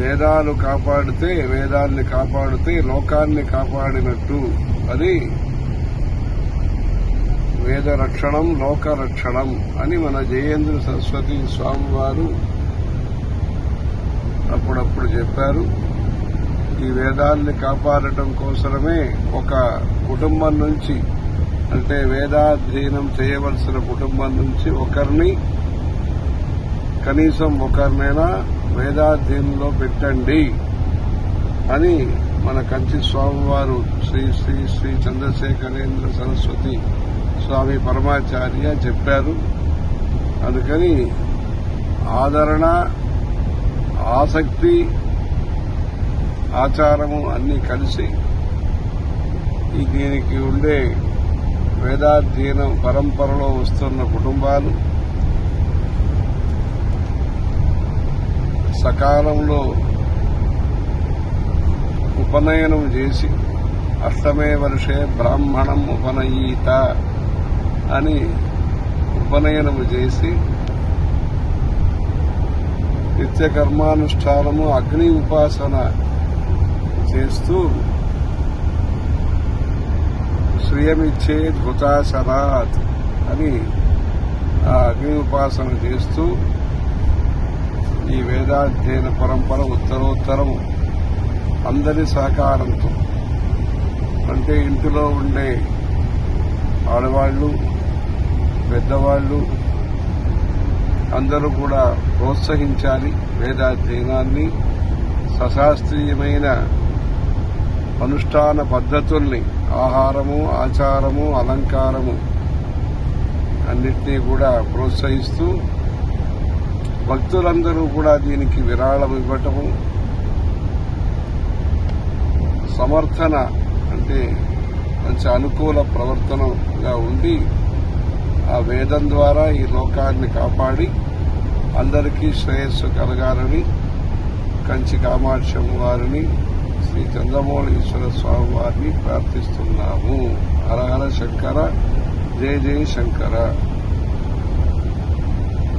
వేదాలు కాపాడితే, వేదాల్ని కాపాడితే లోకాన్ని కాపాడినట్టు. అది వేద రక్షణం లోక రక్షణం అని మన జయేంద్ర సరస్వతి స్వామి వారు అప్పుడప్పుడు చెప్పారు. ఈ వేదాల్ని కాపాడటం కోసమే ఒక కుటుంబం నుంచి, అంటే వేదాధ్యయనం చేయవలసిన కుటుంబం నుంచి కనీసం ఒకరినైనా వేదాధ్యయనంలో పెట్టండి అని మన కంచి స్వామివారు శ్రీ శ్రీ శ్రీ చంద్రశేఖరేంద్ర సరస్వతి స్వామి పరమాచార్య చెప్పారు. అందుకని ఆదరణ, ఆసక్తి, ఆచారము అన్నీ కలిసి దీనికి ఉండే వేదాధ్యయనం పరంపరలో వస్తున్న కుటుంబాలు సకాలంలో ఉపనయనం చేసి అష్టమే వర్షే బ్రాహ్మణం ఉపనయీత అని ఉపనయనము చేసి నిత్య కర్మానుష్ఠానము అగ్ని ఉపాసన చేస్తూ శ్రియమిచ్చే ధృతాసనాత్ అని ఆ అగ్ని ఉపాసన చేస్తూ ఈ వేదాధ్యయన పరంపర ఉత్తరోత్తరం అందరి సహకారంతో, అంటే ఇంటిలో ఉండే ఆడవాళ్లు, పెద్దవాళ్లు అందరూ కూడా ప్రోత్సహించాలి. వేదాధ్యయనాన్ని, సశాస్త్రీయమైన అనుష్ఠాన పద్ధతుల్ని, ఆహారము, ఆచారము, అలంకారము అన్నిటినీ కూడా ప్రోత్సహిస్తూ భక్తులందరూ కూడా దీనికి విరాళం ఇవ్వటము, సమర్థన అంటే మంచి అనుకూల ప్రవర్తనగా ఉండి ఆ వేదం ద్వారా ఈ లోకాన్ని కాపాడి అందరికీ శ్రేయస్సు కలగాలని కంచి కామాక్షమ్మ వారిని, శ్రీ చంద్రమౌళీశ్వర స్వామి వారిని ప్రార్థిస్తున్నాము. హర హర శంకర, జయ జయ శంకర.